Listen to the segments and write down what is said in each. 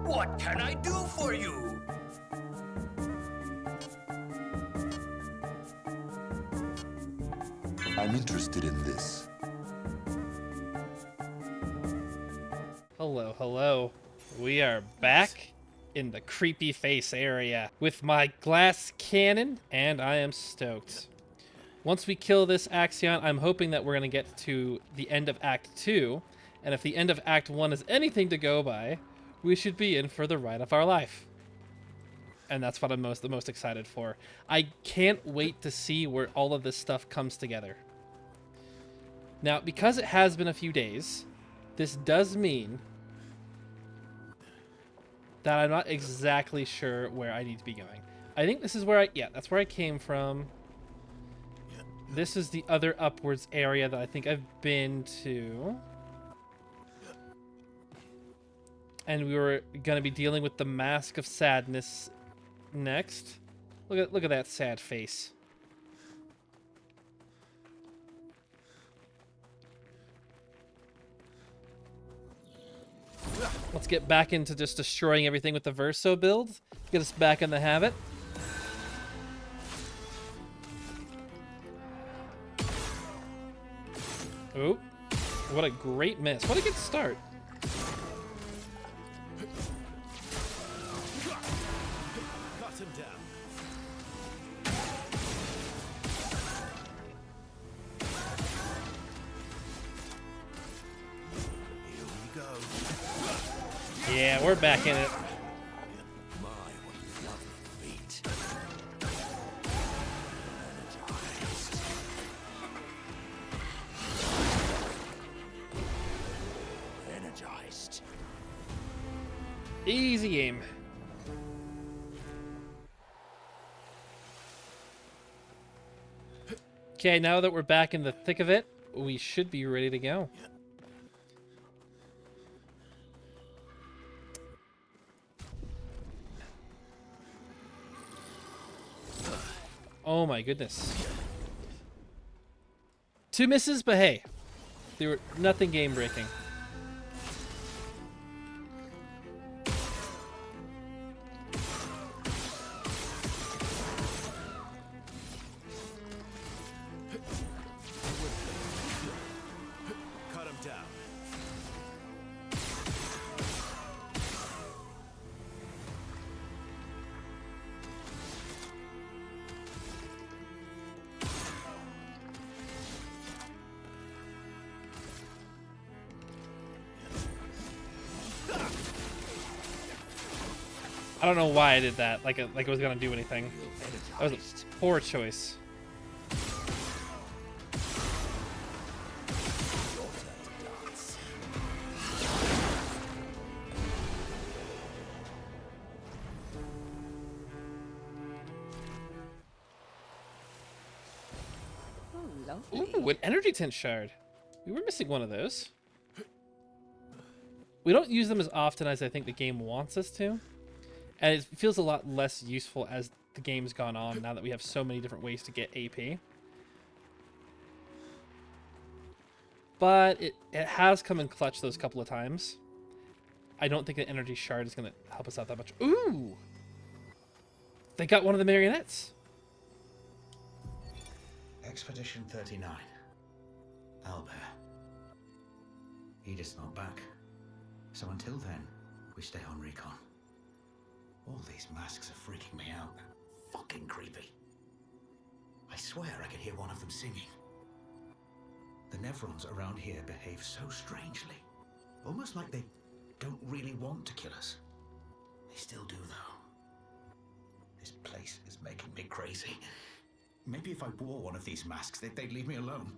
What can I do for you? I'm interested in this. Hello, hello. We are back in the creepy face area with my glass cannon, and I am stoked. Once we kill this Axiom, I'm hoping that we're going to get to the end of Act 2, and if the end of Act 1 is anything to go by, we should be in for the ride of our life. And that's what I'm the most excited for. I can't wait to see where all of this stuff comes together. Now, because it has been a few days, this does mean that I'm not exactly sure where I need to be going. I think this is where that's where I came from. This is the other upwards area that I think I've been to. And we were going to be dealing with the Mask of Sadness next. Look at that sad face. Let's get back into just destroying everything with the Verso build. Get us back in the habit. Ooh, what a great miss. What a good start. Cut him down. Here we go. Yeah, we're back in it. My, what a lovely beat. Energized. Easy aim. Okay, now that we're back in the thick of it, we should be ready to go. Oh my goodness. 2 misses, but hey, they were nothing game breaking. Cut him down. I don't know why I did that, like it was gonna do anything. That was a poor choice. Ooh, an energy tint shard. We were missing one of those. We don't use them as often as I think the game wants us to. And it feels a lot less useful as the game's gone on, now that we have so many different ways to get AP. But it has come in clutch those couple of times. I don't think an energy shard is going to help us out that much. Ooh! They got one of the marionettes. Expedition 39. Albert. Edith's not back. So until then, we stay on recon. All these masks are freaking me out. Fucking creepy. I swear I could hear one of them singing. The Nevrons around here behave so strangely. Almost like they don't really want to kill us. They still do, though. This place is making me crazy. Maybe if I wore one of these masks, they'd leave me alone.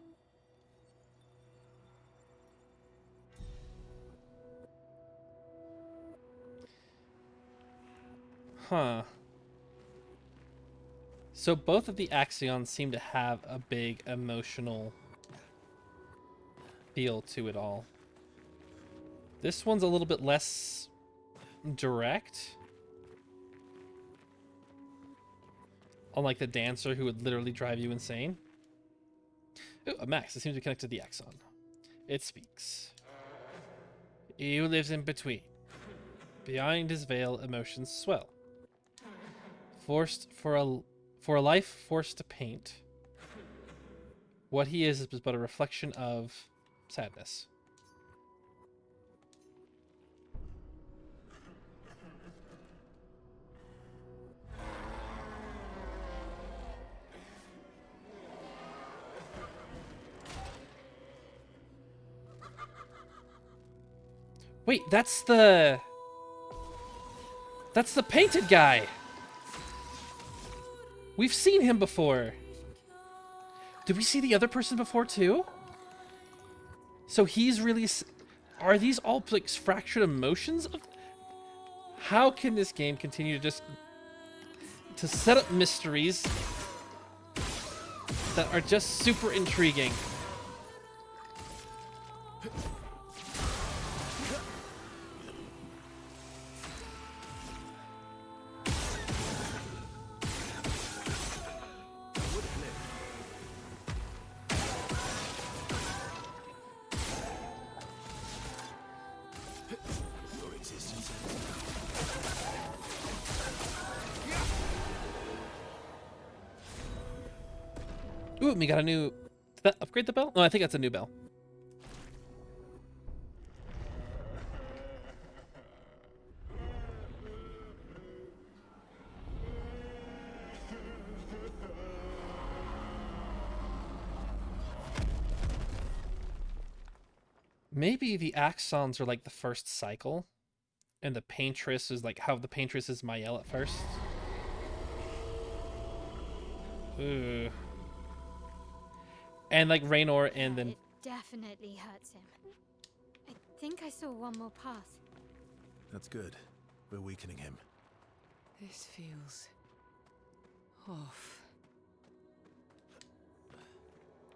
Huh. So both of the Axions seem to have a big emotional feel to it all. This one's a little bit less direct. Unlike the dancer who would literally drive you insane. Ooh, a max. It seems to connect to the Axiom. It speaks. He who lives in between. Behind his veil, emotions swell. Forced for a life forced to paint. What he is but a reflection of sadness. Wait, that's the painted guy. We've seen him before. Did we see the other person before too? So he's really... Are these all like fractured emotions? How can this game continue to just... to set up mysteries that are just super intriguing? Ooh, we got a new... Did that upgrade the bell? No, I think that's a new bell. Maybe the Axons are like the first cycle, and the Paintress is like how the Paintress is Mael at first. Ooh. And like Raynor and then... It definitely hurts him. I think I saw one more path. That's good. We're weakening him. This feels off.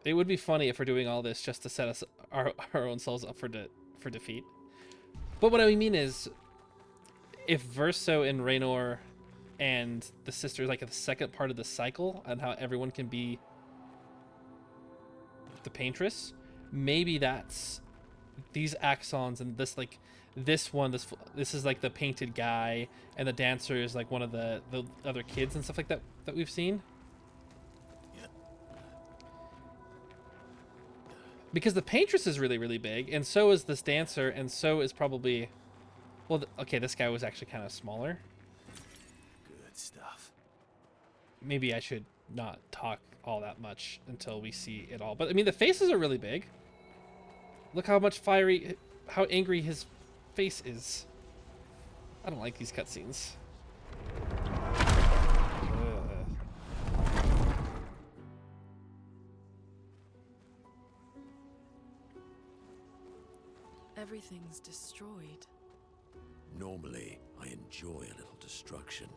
It would be funny if we're doing all this just to set us our own selves up for defeat. But what I mean is, if Verso and Raynor and the sisters like the second part of the cycle and how everyone can be the Paintress, maybe that's these Axons and this like this one this is like the painted guy and the dancer is like one of the other kids and stuff like that we've seen. Because the Paintress is really, really big, and so is this dancer, and so is probably... Well, okay, this guy was actually kind of smaller. Good stuff. Maybe I should not talk all that much until we see it all. But, I mean, the faces are really big. Look how much how angry his face is. I don't like these cutscenes. Everything's destroyed. Normally, I enjoy a little destruction.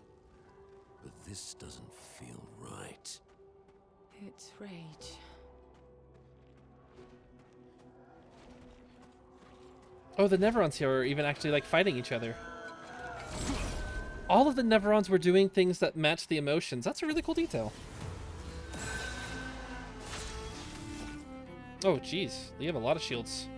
But this doesn't feel right. It's rage. Oh, the Neverons here are even actually like fighting each other. All of the Neverons were doing things that match the emotions. That's a really cool detail. Oh, geez. You have a lot of shields.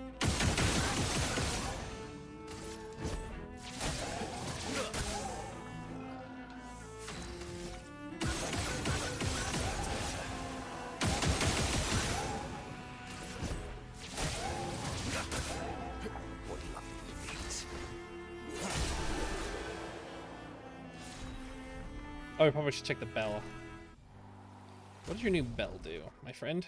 Oh, we probably should check the bell. What does your new bell do, my friend?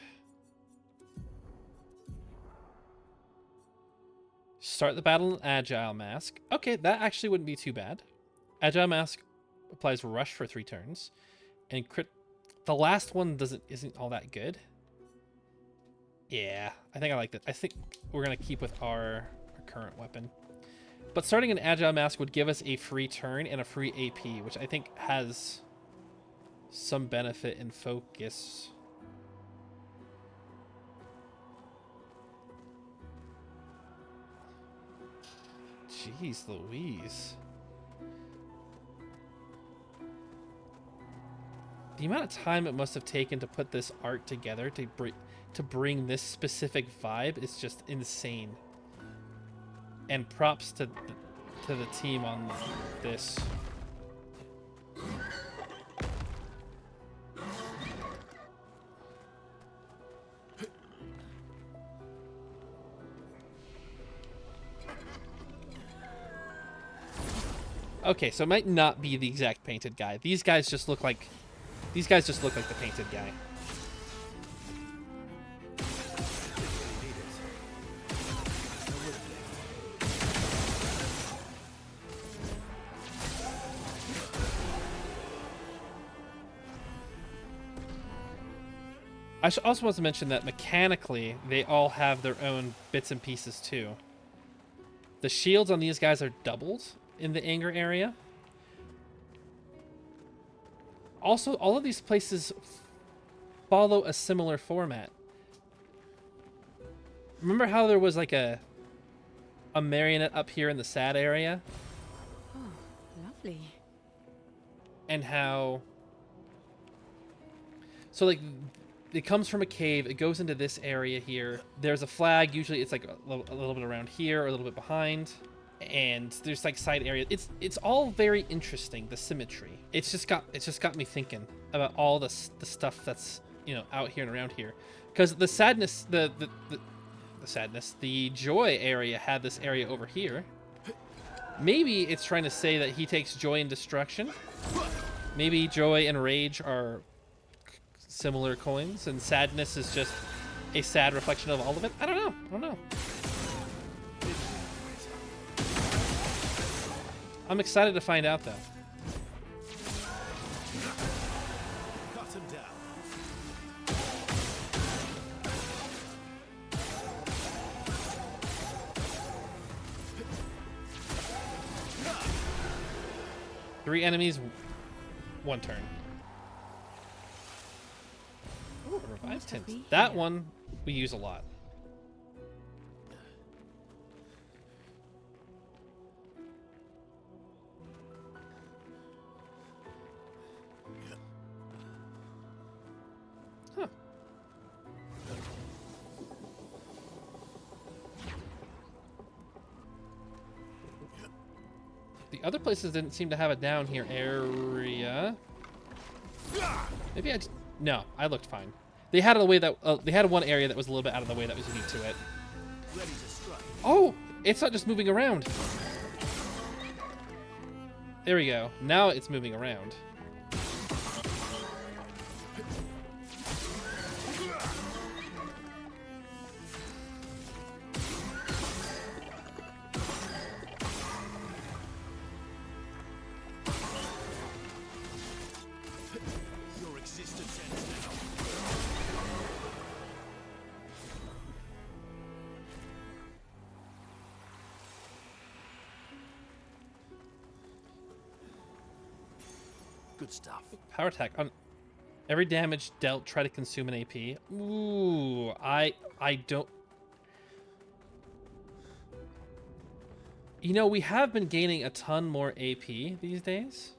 Start the battle in Agile Mask. Okay, that actually wouldn't be too bad. Agile Mask applies Rush for 3 turns. And crit... The last one isn't all that good. Yeah, I think I like that. I think we're going to keep with our current weapon. But starting an Agile Mask would give us a free turn and a free AP, which I think has some benefit in focus. Jeez Louise. The amount of time it must have taken to put this art together to bring this specific vibe is just insane. And props to to the team on this. Okay, so it might not be the exact painted guy. These guys just look like the painted guy. I also want to mention that mechanically, they all have their own bits and pieces too. The shields on these guys are doubled in the anger area. Also, all of these places follow a similar format. Remember how there was like a marionette up here in the sad area? Oh, lovely. And how... So like... It comes from a cave. It goes into this area here. There's a flag. Usually it's like a little bit around here or a little bit behind. And there's like side areas. It's all very interesting, the symmetry. It's just got me thinking about all the stuff that's, you know, out here and around here. Because the sadness, the sadness, the joy area had this area over here. Maybe it's trying to say that he takes joy in destruction. Maybe joy and rage are similar coins, and sadness is just a sad reflection of all of it. I don't know. I'm excited to find out, though. Cut him down. 3 enemies, 1 turn. Ooh, a revive tint. That one we use a lot. Huh. The other places didn't seem to have a down here area. Maybe I just... No, I looked fine. They had a way that they had one area that was a little bit out of the way that was unique to it. Oh, it's not just moving around. There we go. Now it's moving around. Good stuff. Power attack on every damage dealt. Try to consume an AP. Ooh, I don't. You know, we have been gaining a ton more AP these days.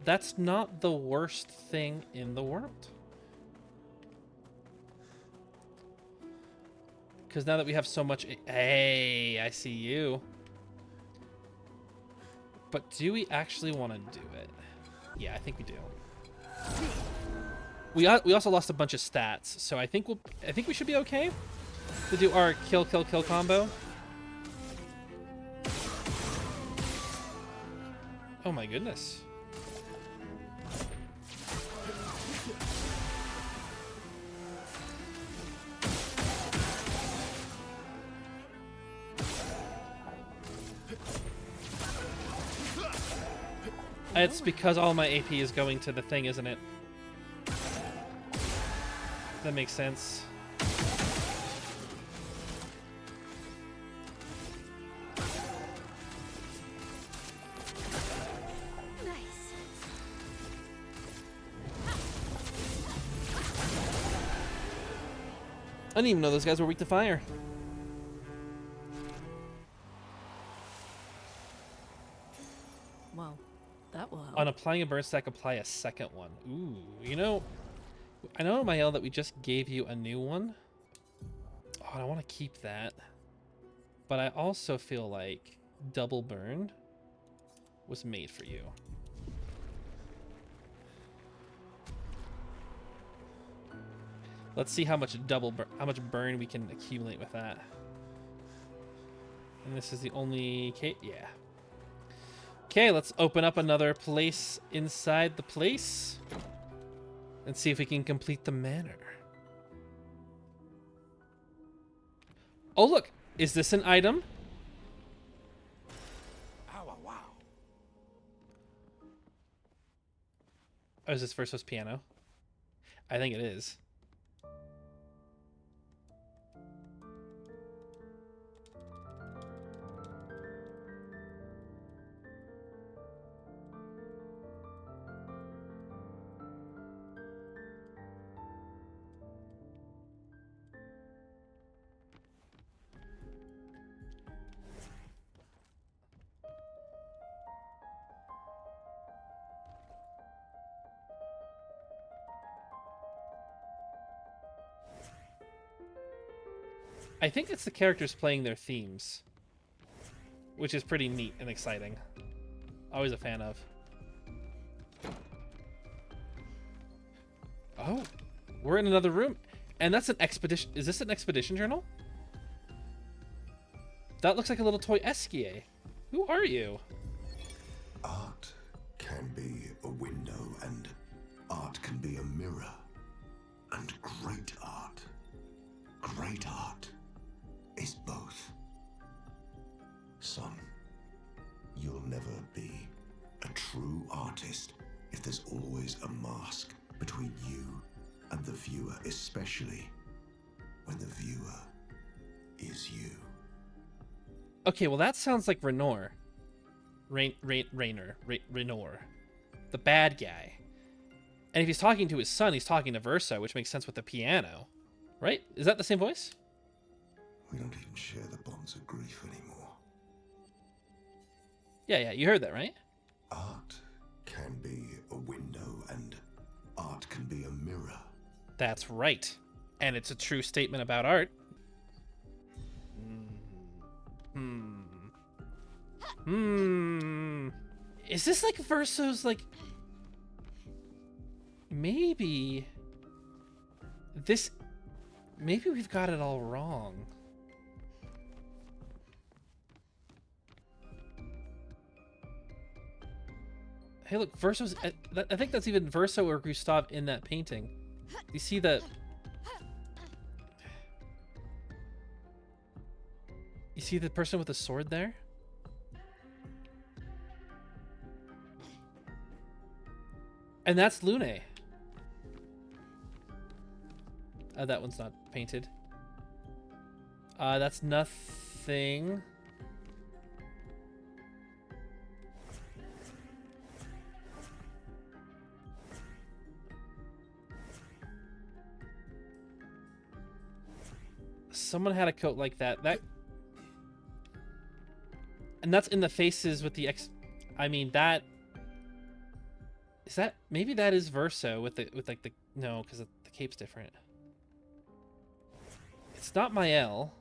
That's not the worst thing in the world. Because now that we have so much... Hey, I see you. But do we actually want to do it? Yeah, I think we do. We also lost a bunch of stats, so I think we should be okay to do our kill combo. Oh my goodness. It's because all my AP is going to the thing, isn't it? That makes sense. Nice. I didn't even know those guys were weak to fire. Well, that will help. On applying a burn stack, apply a second one. Ooh, you know, I know, Mael, that we just gave you a new one. Oh, I want to keep that. But I also feel like double burn was made for you. Let's see how much burn we can accumulate with that. And this is the only case. Yeah. Okay, let's open up another place inside the place and see if we can complete the manor. Oh, look. Is this an item? Wow. Oh, is this Verso's piano? I think it is. I think it's the characters playing their themes, which is pretty neat and exciting. Always a fan of. Oh, we're in another room, and that's an expedition. Is this an expedition journal? That looks like a little toy Esquier. Who are you? Art can be a window, and art can be a mirror. And great art is both. Son, you'll never be a true artist if there's always a mask between you and the viewer, especially when the viewer is you. Okay, well that sounds like Raynor. Raynor, the bad guy. And if he's talking to his son, he's talking to Verso, which makes sense with the piano, right? Is that the same voice? We don't even share the bonds of grief anymore. Yeah, you heard that, right? Art can be a window, and art can be a mirror. That's right. And it's a true statement about art. Is this like Verso's, like... Maybe we've got it all wrong. Hey, look, Verso's... I think that's even Verso or Gustav in that painting. You see the... You see the person with the sword there? And that's Lune. That one's not painted. That's nothing. Someone had a coat like that. And that's in the faces with the I mean, that... Is that... Maybe that is Verso with like the... No, because the cape's different. It's not Mael.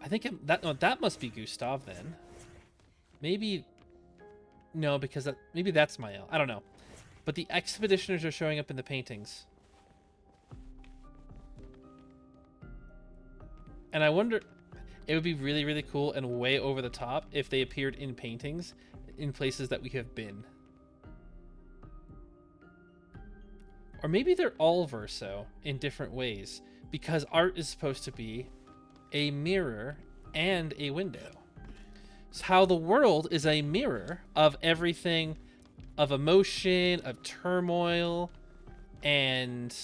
I think that must be Gustav then. Maybe... No, because maybe that's Mael. I don't know. But the expeditioners are showing up in the paintings. And I wonder... It would be really, really cool and way over the top if they appeared in paintings in places that we have been. Or maybe they're all Verso in different ways, because art is supposed to be a mirror and a window. It's how the world is a mirror of everything, of emotion, of turmoil, and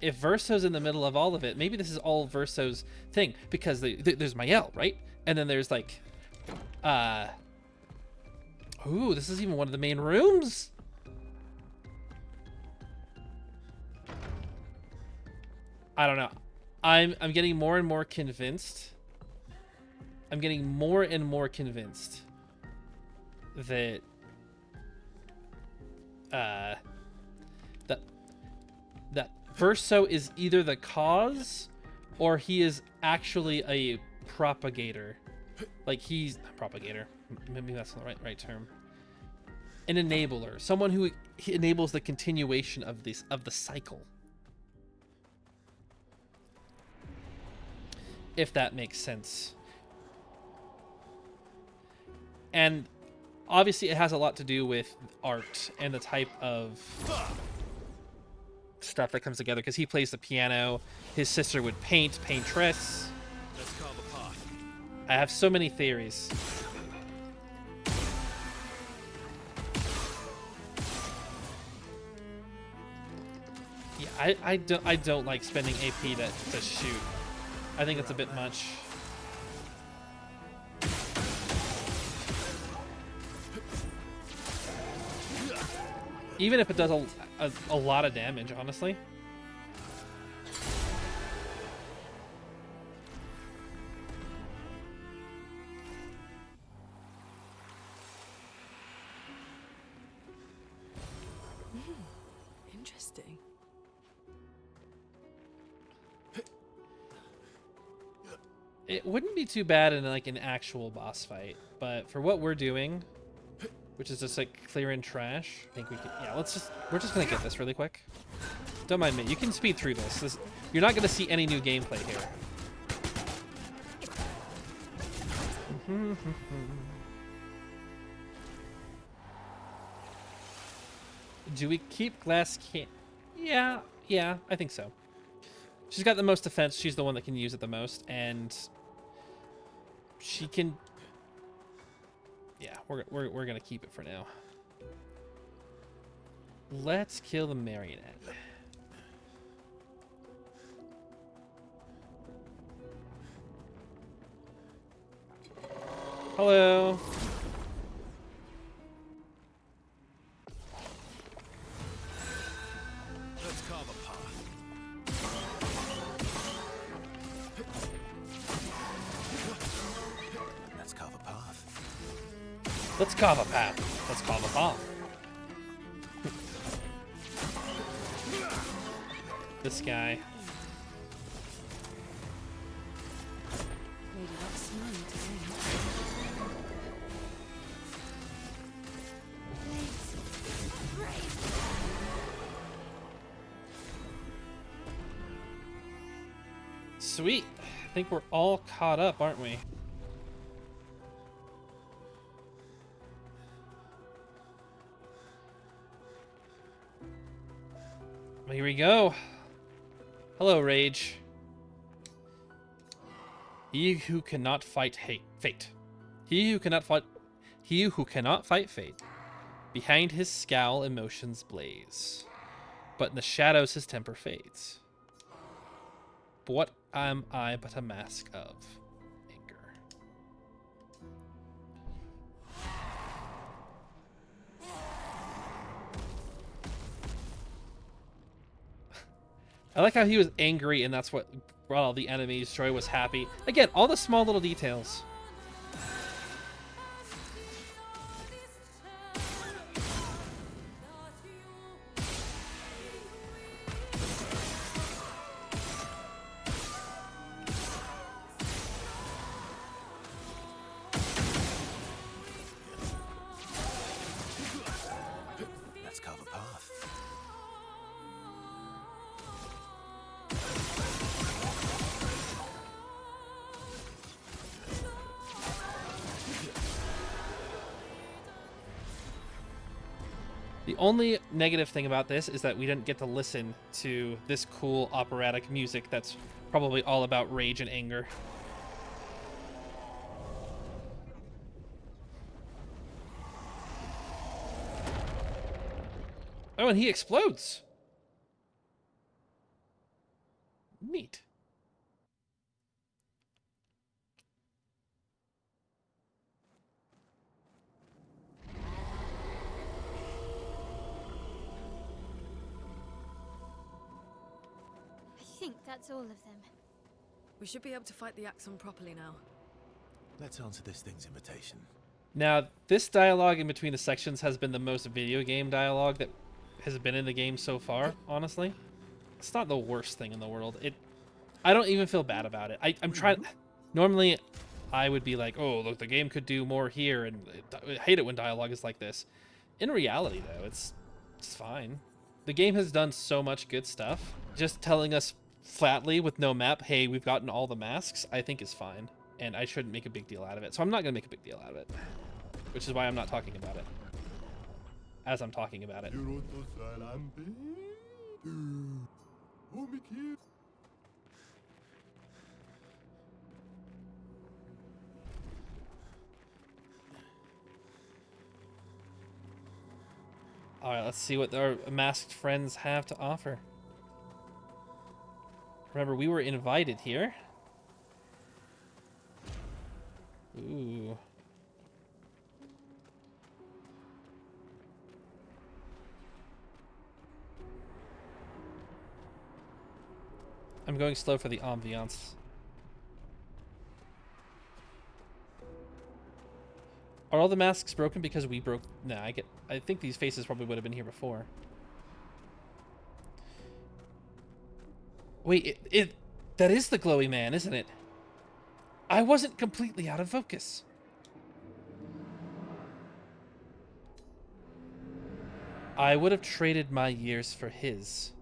if Verso's in the middle of all of it, maybe this is all Verso's thing, because there's Mael, right? And then there's like, ooh, this is even one of the main rooms. I don't know. I'm getting more and more convinced. I'm getting more and more convinced that that Verso is either the cause or he is actually a propagator. Like he's propagator. Maybe that's the right term. An enabler, someone who enables the continuation of the cycle. If that makes sense. And obviously it has a lot to do with art and the type of stuff that comes together, because he plays the piano, his sister would paintress. Let's carve a path. I have so many theories. Yeah, I don't like spending AP to shoot. I think it's a bit much. Even if it does a lot of damage, honestly. Interesting. It wouldn't be too bad in like an actual boss fight, but for what we're doing, which is just like clearing trash, I think we could. Yeah, we're just gonna get this really quick. Don't mind me. You can speed through this. You're not gonna see any new gameplay here. Do we keep glass can? Yeah, I think so. She's got the most defense. She's the one that can use it the most, and she can. Yeah, we're gonna keep it for now. Let's kill the marionette. Hello. Let's carve a path. Let's carve a path. Let's carve a path. Let's carve a path. This guy. Lady looks smiling today. Sweet. I think we're all caught up, aren't we? Here we go. Hello, Rage. He who cannot fight fate. He who cannot fight fate. Behind his scowl, emotions blaze. But in the shadows, his temper fades. But what am I but a mask of anger? I like how he was angry and that's what brought all the enemies. Troy was happy. Again, all the small little details. Let's carve a path. The only negative thing about this is that we didn't get to listen to this cool operatic music that's probably all about rage and anger. Oh, and he explodes. Neat. I think that's all of them. We should be able to fight the Axiom properly now. Let's answer this thing's invitation. Now, this dialogue in between the sections has been the most video game dialogue that has been in the game so far, honestly. It's not the worst thing in the world. I don't even feel bad about it. I'm trying... Normally, I would be like, oh, look, the game could do more here, and I hate it when dialogue is like this. In reality, though, it's fine. The game has done so much good stuff. Just telling us flatly with no map, hey, we've gotten all the masks, I think is fine. And I shouldn't make a big deal out of it. So I'm not going to make a big deal out of it. Which is why I'm not talking about it. As I'm talking about it. Alright, let's see what our masked friends have to offer. Remember, we were invited here. Ooh. I'm going slow for the ambiance. Are all the masks broken because we broke? Nah, I think these faces probably would have been here before. Wait, that is the glowy man, isn't it? I wasn't completely out of focus. I would have traded my years for his.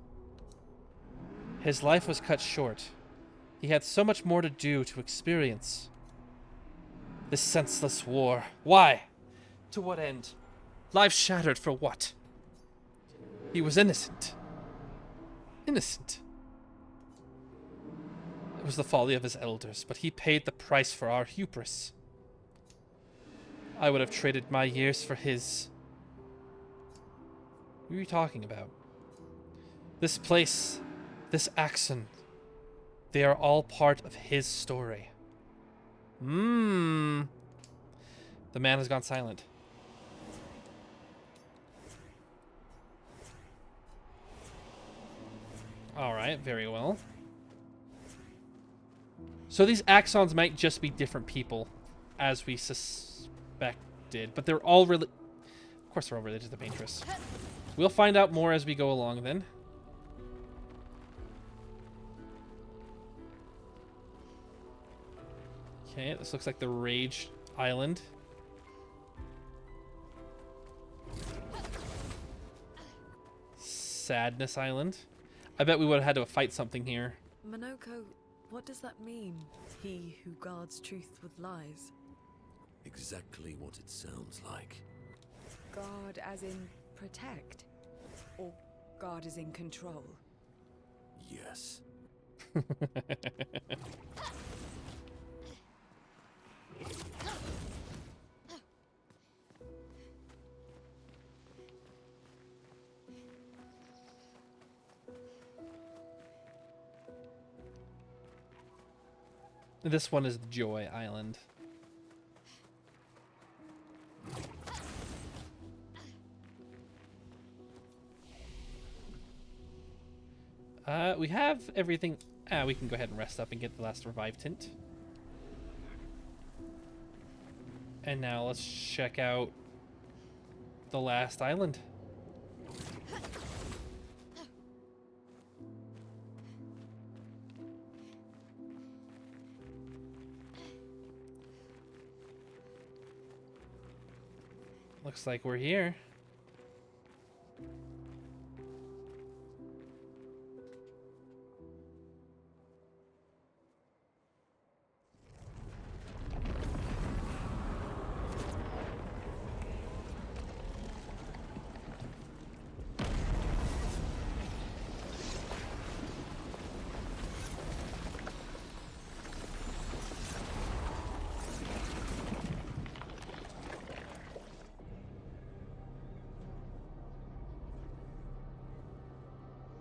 His life was cut short. He had so much more to do, to experience. This senseless war. Why? To what end? Life shattered for what? He was innocent. Innocent. It was the folly of his elders, but he paid the price for our hubris. I would have traded my years for his. What are you talking about? This place, this Axiom, they are all part of his story. The man has gone silent. Alright, very well. So these Axons might just be different people, as we suspected, but they're all really... Of course they're all related to the Paintress. We'll find out more as we go along, then. Okay, this looks like the Rage Island. Sadness Island. I bet we would have had to fight something here. Monoko, what does that mean? He who guards truth with lies. Exactly what it sounds like. Guard as in protect? Or guard as in control? Yes. This one is the Joy Island. We have everything. We can go ahead and rest up and get the last revive tint. And now let's check out the last island. Looks like we're here.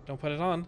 Don't put it on.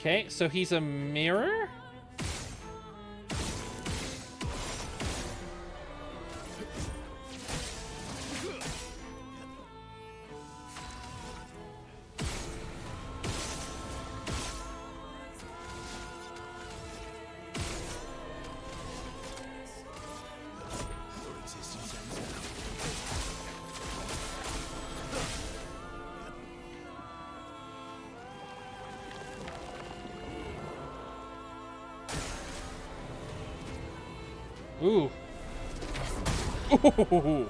Okay, so he's a mirror? Ooh. Ooh.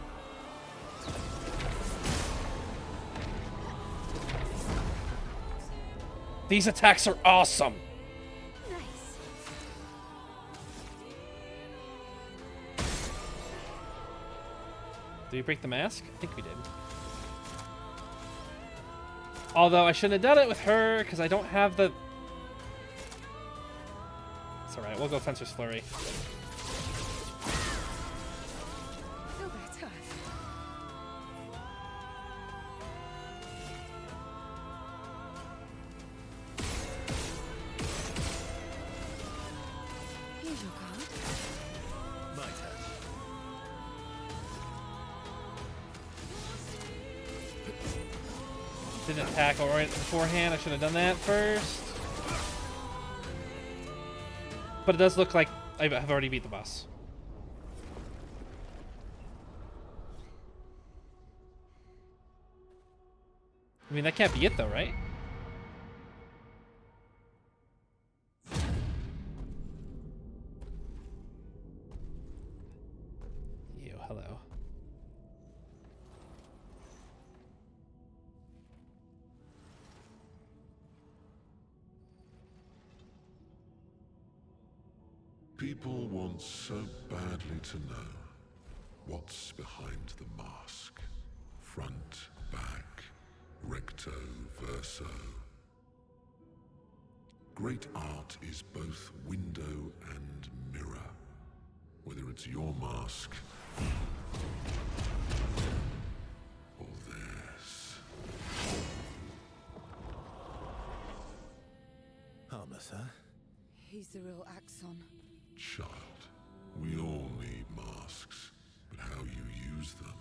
These attacks are awesome. Nice. Did we break the mask? I think we did. Although I shouldn't have done it with her because I don't have the... It's alright, we'll go Fencer's Flurry. Feel better. Here's your card. My turn. Didn't attack right beforehand. I should have done that first. But it does look like I have already beat the boss. I mean, that can't be it though, right? Ew, hello. People want so badly to know what's behind the mask. Front, back, recto, verso. Great art is both window and mirror. Whether it's your mask or theirs. Harmless, huh? He's the real Axiom. Child, we all need masks, but how you use them.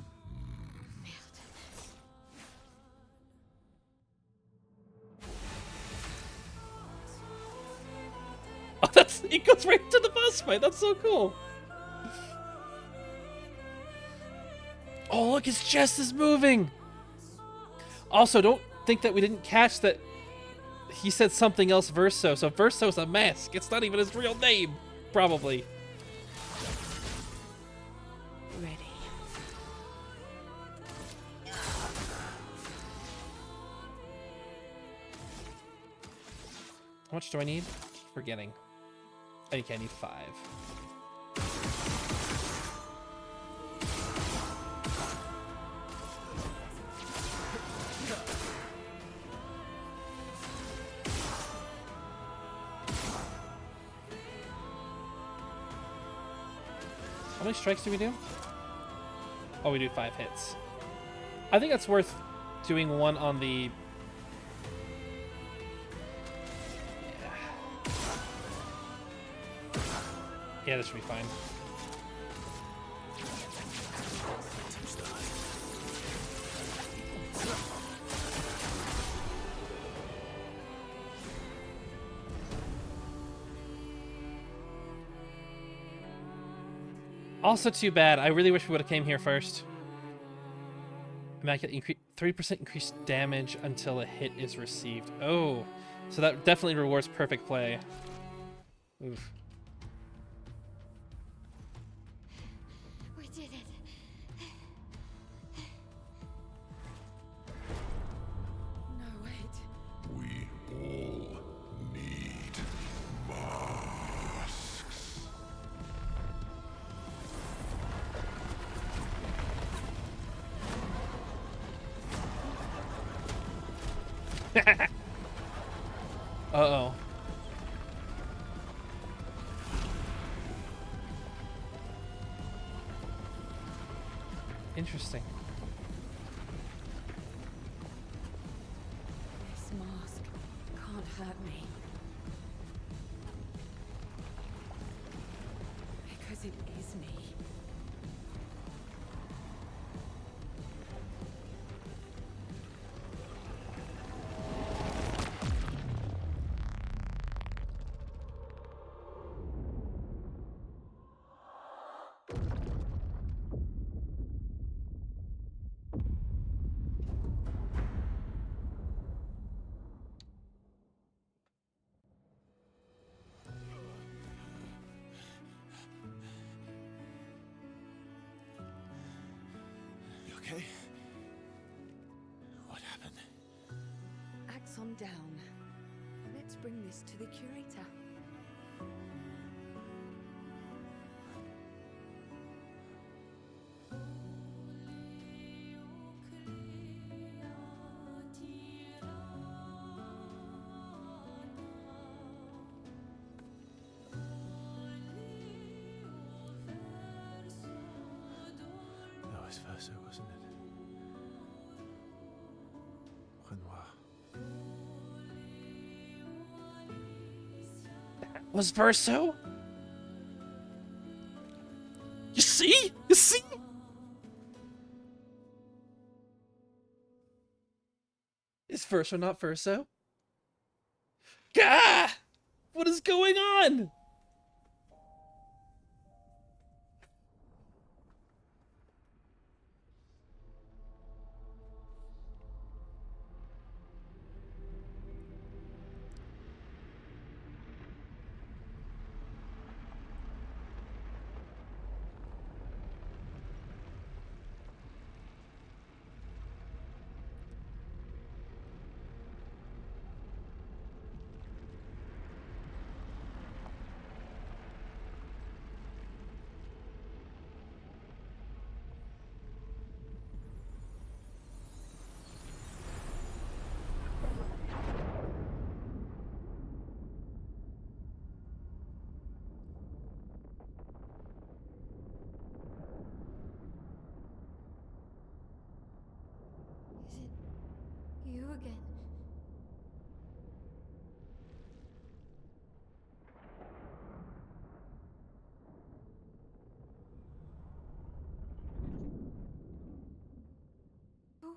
Oh, it goes right to the boss fight. That's so cool. Oh, look, his chest is moving. Also, don't think that we didn't catch that he said something else Verso. So Verso's a mask. It's not even his real name, probably. Ready. How much do I need? Forgetting. I think I need 5. How many strikes do we do? Oh, we do 5 hits. I think that's worth doing one on the... Yeah, this should be fine. Also too bad. I really wish we would have came here first. Immaculate 3% increased damage until a hit is received. Oh, so that definitely rewards perfect play. Oof. We did it. No, wait. We all need masks. Uh-oh. Interesting. This mask can't hurt me. Suppose it is me. You okay? What happened? Axiom down. Let's bring this to the curator. Vice versa, wasn't it? Renoir. Was Verso? You see? You see? Is Verso not Verso? Gah! What is going on? Is it you again?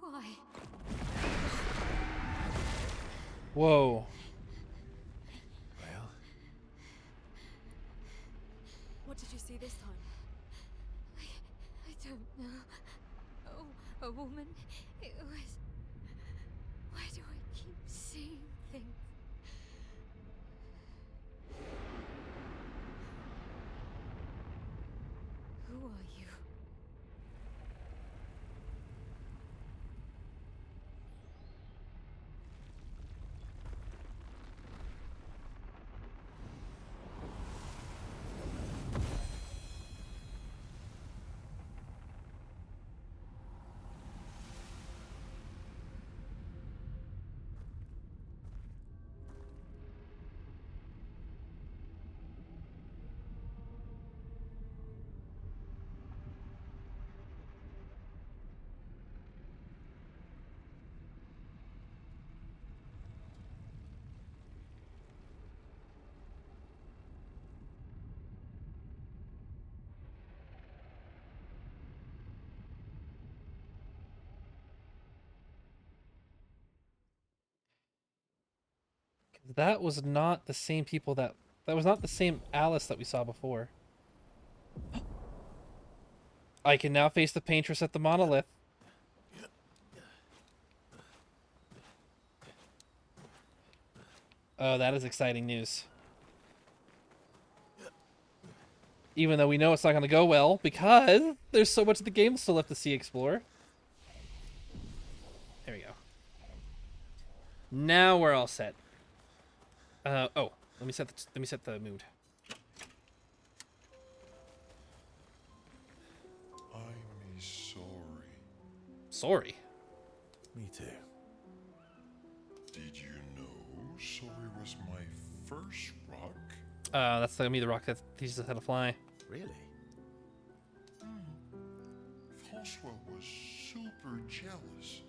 Why? Whoa. Well, What did you see this time? I don't know. Oh, a woman. It was. Why do I keep seeing things? Who are you? That was not the same people that was not the same Alice that we saw before. I can now face the paintress at the monolith. Oh, that is exciting news. Even though we know it's not going to go well because there's so much of the game still left to see explore. There we go. Now we're all set. Oh, let me set the mood. I'm sorry. Sorry. me too. Did you know sorry was my first rock? That's gonna be the rock that teaches us how to fly. Really? Francois was super jealous,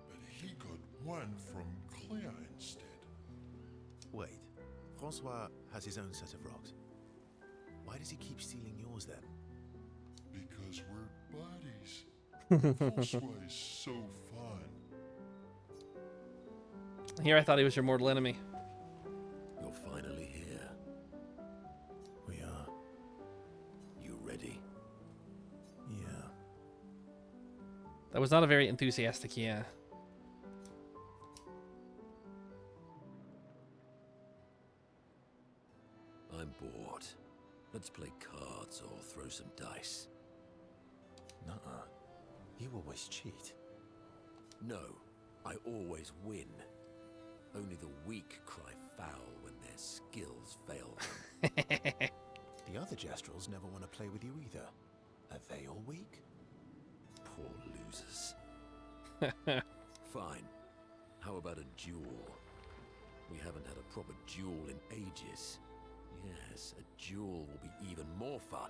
but he got one from Claire instead. Wait. Francois has his own set of rocks. Why does he keep stealing yours then? Because we're buddies. Forsway's so fun. Here I thought he was your mortal enemy. You're finally here. We are. You ready? Yeah. That was not a very enthusiastic yeah. I'm bored. Let's play cards or throw some dice. Nuh-uh. You always cheat. No, I always win. Only the weak cry foul when their skills fail them. The other Jestrels never want to play with you either. Are they all weak? Poor losers. Fine. How about a duel? We haven't had a proper duel in ages. Yes, a duel will be even more fun.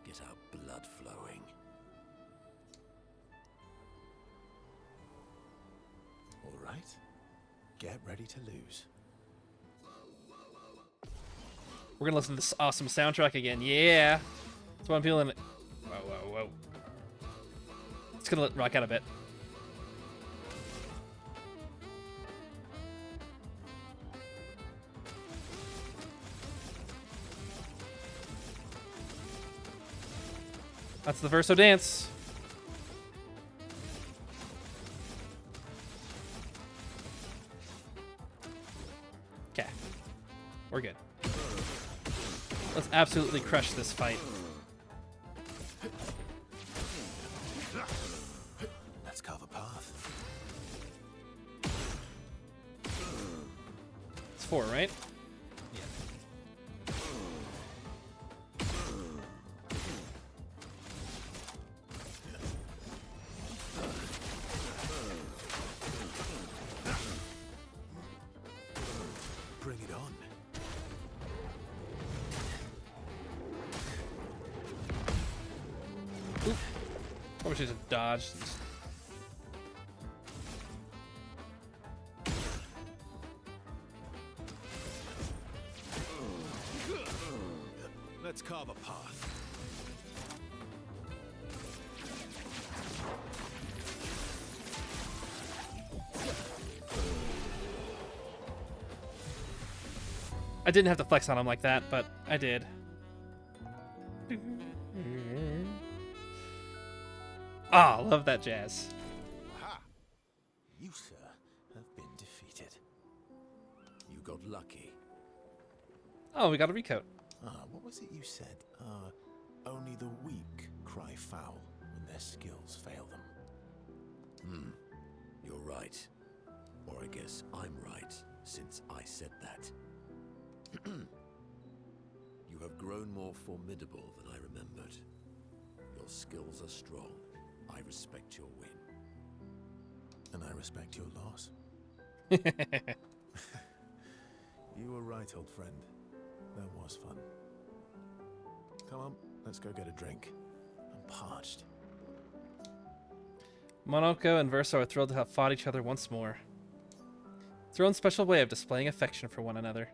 Get our blood flowing. All right. Get ready to lose. We're gonna listen to this awesome soundtrack again. Yeah. That's what I'm feeling. Whoa, whoa, whoa. It's gonna rock out a bit. That's the Verso dance. Okay. We're good. Let's absolutely crush this fight. Let's carve a path. It's 4, right? Bring it on. I wish I just dodged. Let's carve a path. I didn't have to flex on him like that, but I did. Ah, love that jazz. Aha! You, sir, have been defeated. You got lucky. Oh, we got a recoat. What was it you said? Only the weak cry foul when their skills fail them. You're right. Or I guess I'm right, since I said that. You have grown more formidable than I remembered. Your skills are strong. I respect your win. And I respect your loss. You were right, old friend. That was fun. Come on, let's go get a drink. I'm parched. Monoko and Verso are thrilled to have fought each other once more. It's their own special way of displaying affection for one another.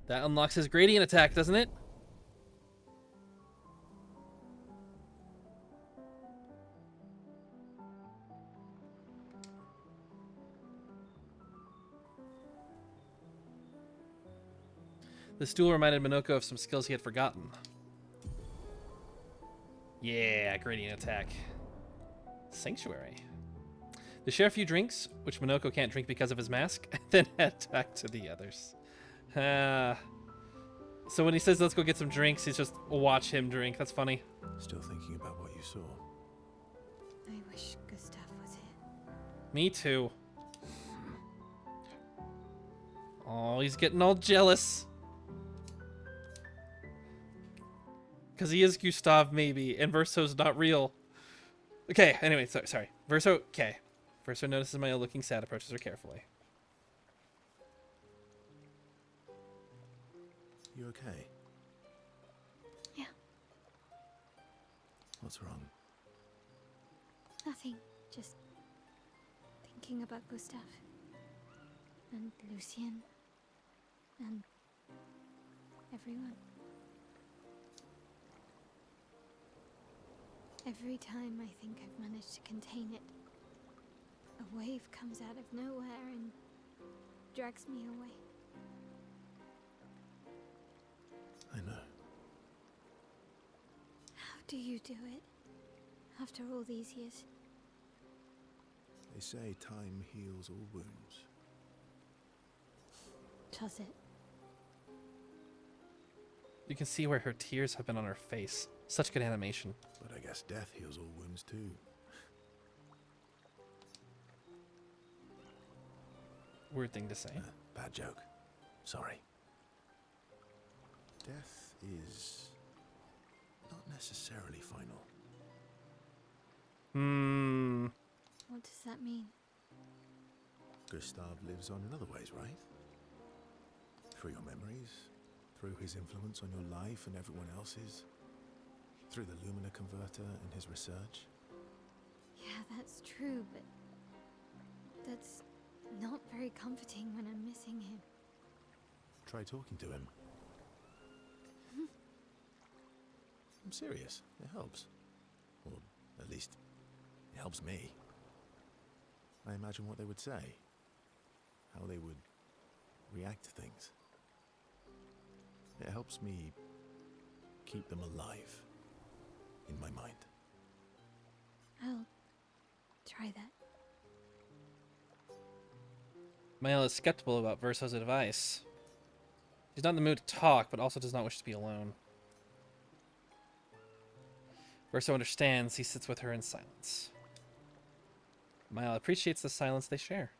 That unlocks his gradient attack, doesn't it? This duel reminded Monoko of some skills he had forgotten. Yeah, gradient attack. Sanctuary. They share a few drinks, which Monoko can't drink because of his mask, and then head back to the others. So when he says let's go get some drinks, he's just watch him drink. That's funny. Still thinking about what you saw. I wish Gustav was here. Me too. Oh, he's getting all jealous. Because he is Gustav, maybe, and Verso's not real. Okay, anyway, sorry. Verso, okay. Verso notices my ill-looking sad, approaches her carefully. You okay? Yeah, What's wrong? nothing. Just thinking about Gustav. And Lucien. And everyone. Every time I think I've managed to contain it, a wave comes out of nowhere and drags me away. I know. How do you do it? After all these years? They say time heals all wounds. Does it? You can see where her tears have been on her face. Such good animation. But I guess death heals all wounds too. Weird thing to say. Bad joke. Sorry. Death is not necessarily final. What does that mean? Gustav lives on in other ways, right? Through your memories, through his influence on your life and everyone else's, through the Lumina converter and his research. Yeah, that's true, but that's not very comforting when I'm missing him. Try talking to him. I'm serious. It helps. Or at least, it helps me. I imagine what they would say. How they would react to things. It helps me keep them alive in my mind. I'll try that. Mael is skeptical about Verso's advice. She's not in the mood to talk, but also does not wish to be alone. Verso understands. He sits with her in silence. Mael appreciates the silence they share.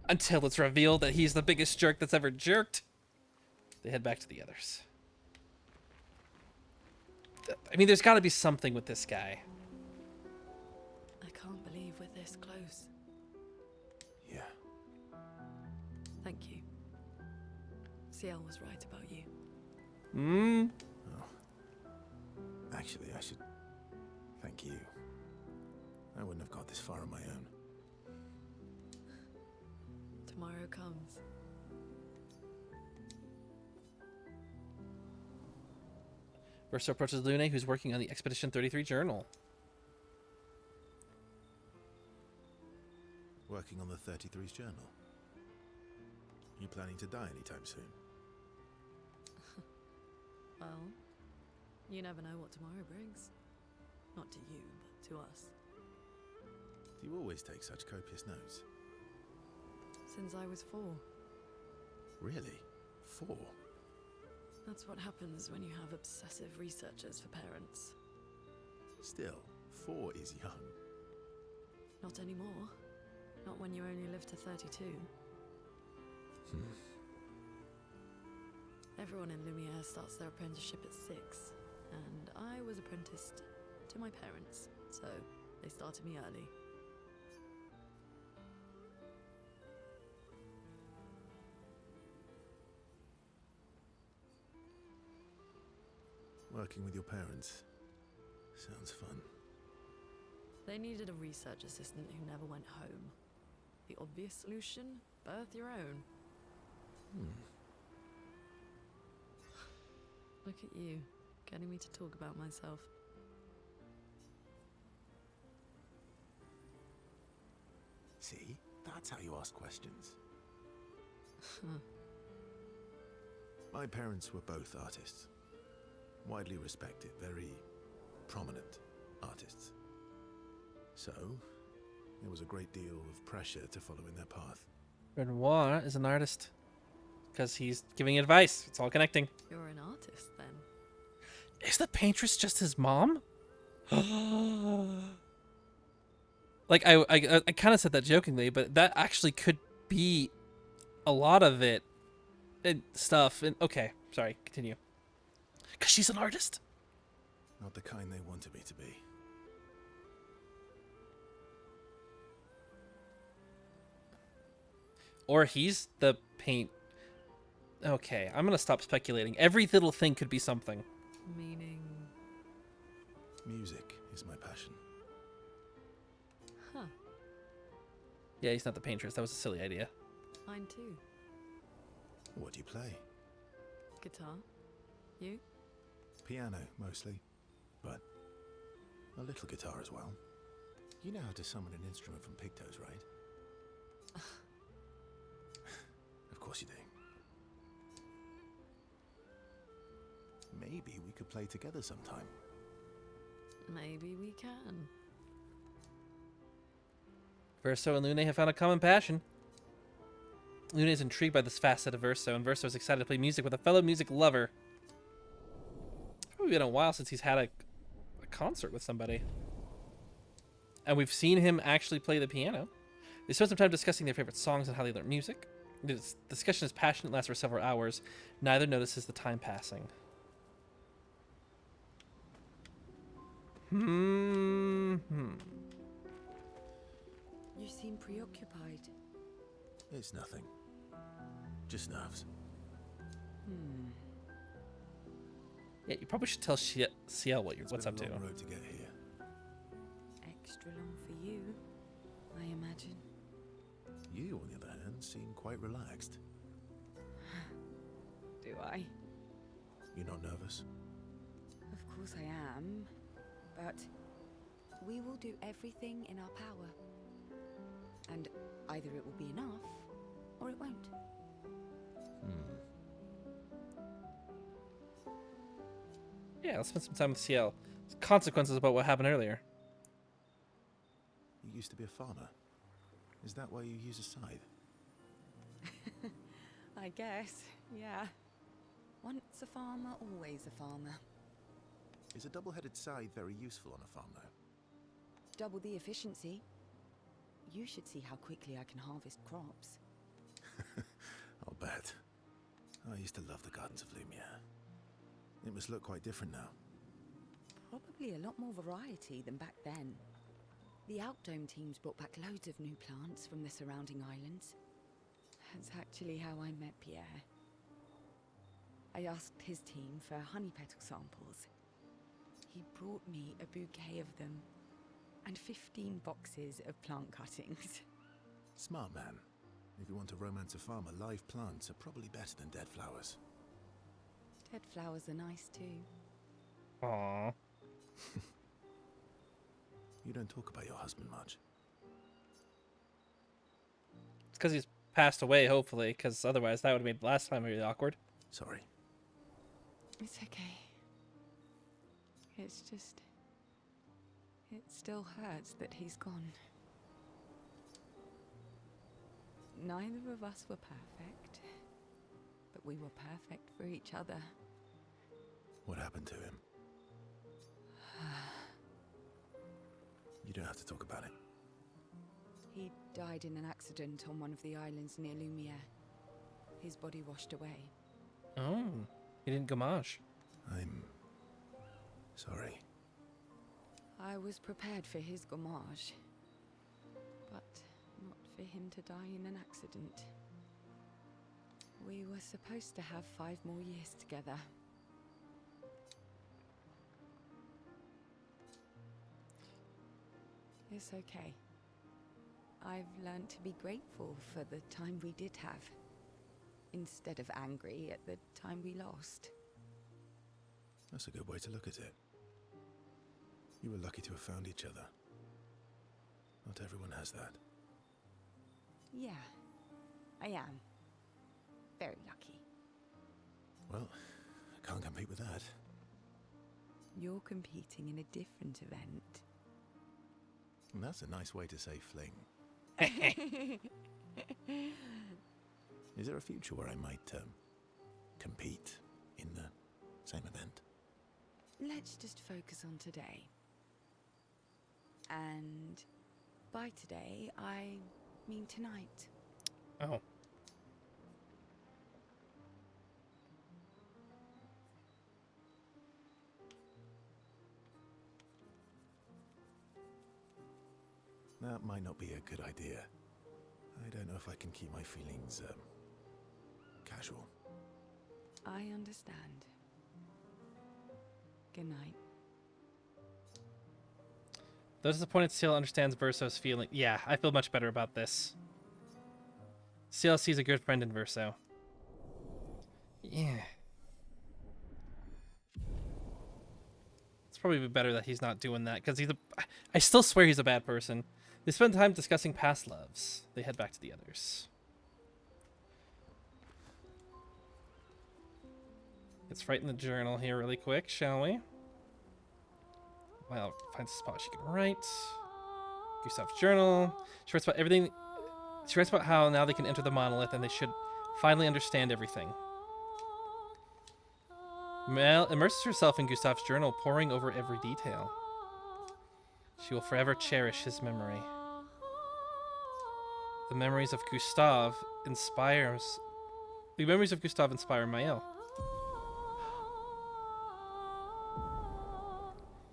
Until it's revealed that he's the biggest jerk that's ever jerked. They head back to the others. I mean, there's got to be something with this guy. I can't believe we're this close. Yeah. Thank you. Ciel was right about you. Oh. Actually, I should thank you. I wouldn't have got this far on my own. Tomorrow comes. Verso approaches Lune, who's working on the Expedition 33 journal. Working on the 33's journal. You planning to die anytime soon? Well, you never know what tomorrow brings. Not to you, but to us. Do you always take such copious notes? Since I was 4. Really? 4? That's what happens when you have obsessive researchers for parents. Still, 4 is young. Not anymore. Not when you only live to 32. Everyone in Lumiere starts their apprenticeship at 6, and I was apprenticed to my parents, so they started me early. Working with your parents. Sounds fun. They needed a research assistant who never went home. The obvious solution? Birth your own. Look at you, getting me to talk about myself. See? That's how you ask questions. My parents were both artists. Widely respected, very prominent artists. So, there was a great deal of pressure to follow in their path. Renoir is an artist because he's giving advice. It's all connecting. You're an artist, then? Is the paintress just his mom? Like, I kind of said that jokingly, but that actually could be a lot of it and stuff. And okay, sorry, continue. Because she's an artist? Not the kind they wanted me to be. Or he's the paint... Okay, I'm going to stop speculating. Every little thing could be something. Meaning... Music is my passion. Huh. Yeah, he's not the paintress. That was a silly idea. Mine too. What do you play? Guitar. You? Piano, mostly. But a little guitar as well. You know how to summon an instrument from Pictos, right? Of course you do. Maybe we could play together sometime. Maybe we can. Verso and Lune have found a common passion. Lune is intrigued by this facet of Verso, and Verso is excited to play music with a fellow music lover. It's probably been a while since he's had a concert with somebody. And we've seen him actually play the piano. They spend some time discussing their favorite songs and how they learn music. This discussion is passionate and lasts for several hours. Neither notices the time passing. You seem preoccupied. It's nothing. Just nerves. Yeah, you probably should tell Ciel what's up to. It's been a long road to get here. Extra long for you, I imagine. You, on the other hand, seem quite relaxed. Do I? You're not nervous? Of course I am. But we will do everything in our power. And either it will be enough, or it won't. Yeah, let's spend some time with Ciel. Consequences about what happened earlier. You used to be a farmer. Is that why you use a scythe? I guess, yeah. Once a farmer, always a farmer. Is a double-headed scythe very useful on a farm, though? Double the efficiency. You should see how quickly I can harvest crops. I'll bet. I used to love the gardens of Lumiere. It must look quite different now. Probably a lot more variety than back then. The Outdome teams brought back loads of new plants from the surrounding islands. That's actually how I met Pierre. I asked his team for honey petal samples. He brought me a bouquet of them, and 15 boxes of plant cuttings. Smart man. If you want to romance a farmer, live plants are probably better than dead flowers. Dead flowers are nice too. Aww. You don't talk about your husband much. It's because he's passed away, hopefully, because otherwise that would have made the last time really awkward. Sorry. It's okay. It's just... it still hurts that he's gone. Neither of us were perfect, but we were perfect for each other. What happened to him? You don't have to talk about it. He died in an accident on one of the islands near Lumiere. His body washed away. Oh, he didn't gamage. I'm sorry. I was prepared for his gommage, but not for him to die in an accident. We were supposed to have 5 more years together. It's okay. I've learned to be grateful for the time we did have, instead of angry at the time we lost. That's a good way to look at it. You were lucky to have found each other. Not everyone has that. Yeah, I am. Very lucky. Well, I can't compete with that. You're competing in a different event. And that's a nice way to say fling. Is there a future where I might compete in the same event? Let's just focus on today. And by today, I mean tonight. Oh. That might not be a good idea. I don't know if I can keep my feelings, casual. I understand. Good night. Though disappointed, Ciel understands Verso's feeling. Yeah, I feel much better about this. Ciel sees a good friend in Verso. Yeah. It's probably better that he's not doing that, because I still swear he's a bad person. They spend time discussing past loves. They head back to the others. Let's write in the journal here really quick, shall we? Well, finds a spot she can write. Gustav's journal. She writes about everything. She writes about how now they can enter the monolith and they should finally understand everything. Mel immerses herself in Gustav's journal, poring over every detail. She will forever cherish his memory. The memories of Gustav inspire Mael.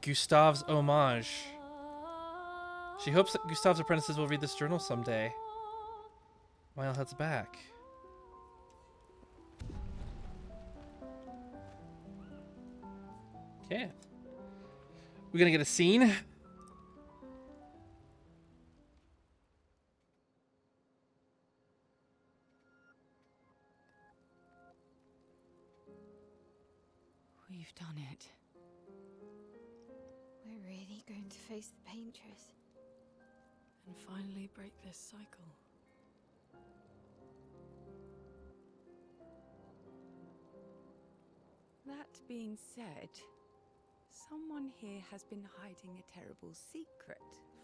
Gustav's homage. She hopes that Gustav's apprentices will read this journal someday. Mael heads back. Okay. We're gonna get a scene. We've done it. We're really going to face the Paintress. And finally break this cycle. That being said, someone here has been hiding a terrible secret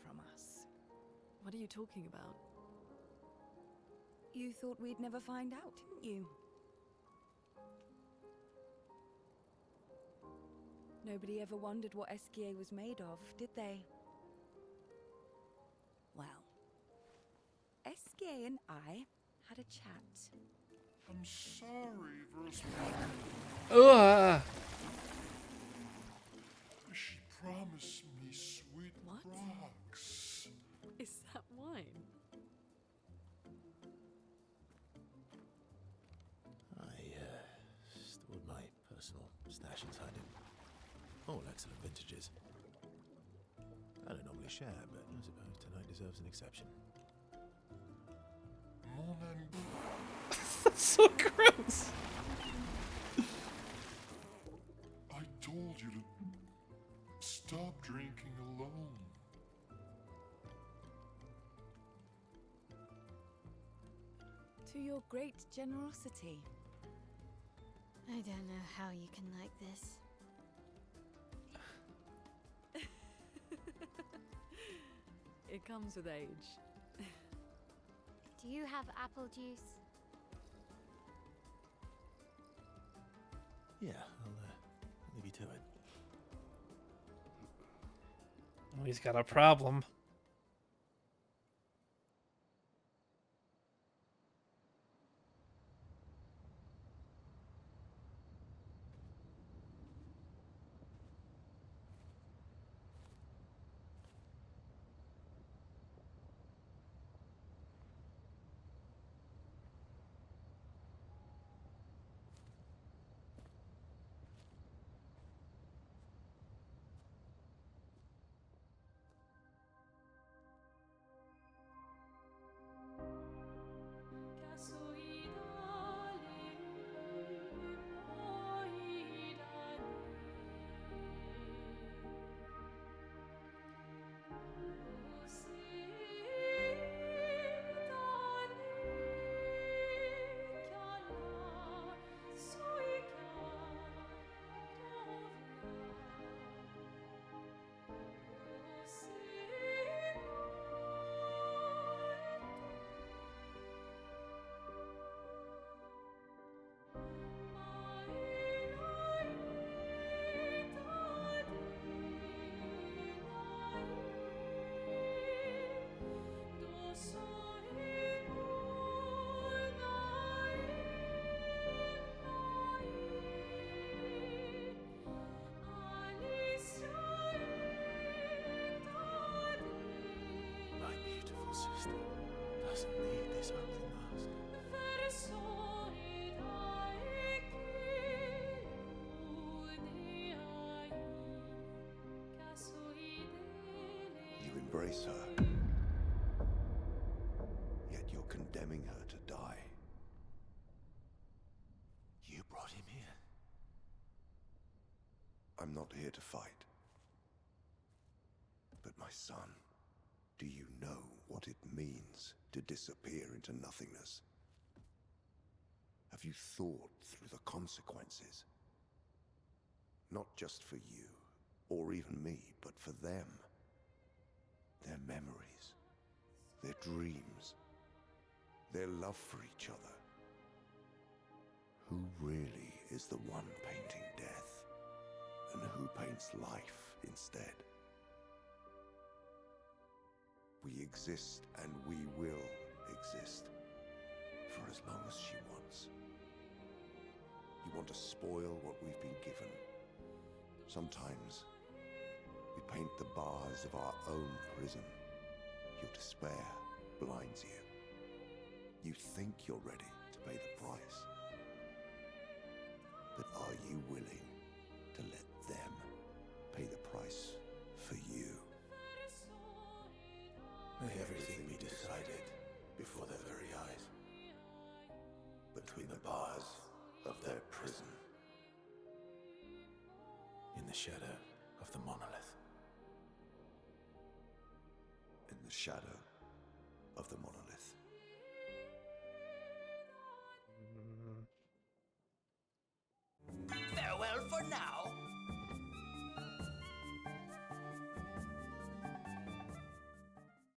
from us. What are you talking about? You thought we'd never find out, didn't you? Nobody ever wondered what Esquier was made of, did they? Well, Esquier and I had a chat. I'm sorry, Versman. Ugh. She promised me sweet What? rocks. Is that wine? I stored my personal stash inside it. All excellent vintages. I don't normally share, but I suppose tonight deserves an exception. Mon ami. That's so gross. I told you to stop drinking alone. To your great generosity. I don't know how you can like this. It comes with age. Do you have apple juice? Yeah, I'll leave you to it. Oh, he's got a problem. My beautiful sister doesn't need this ugly mask. You embrace her, yet you're condemning her to die. You brought him here? I'm not here to fight. But my son, do you know what it means to disappear into nothingness? Have you thought through the consequences? Not just for you, or even me, but for them. Their memories, their dreams, their love for each other. Who really is the one painting death, and who paints life instead? We exist, and we will exist, for as long as she wants. You want to spoil what we've been given. Sometimes, we paint the bars of our own prison. Your despair blinds you. You think you're ready to pay the price. But are you willing to let them pay the price for you? May everything be decided before their very eyes. Between the bars of their prison. In the shadow of the monolith. In the shadow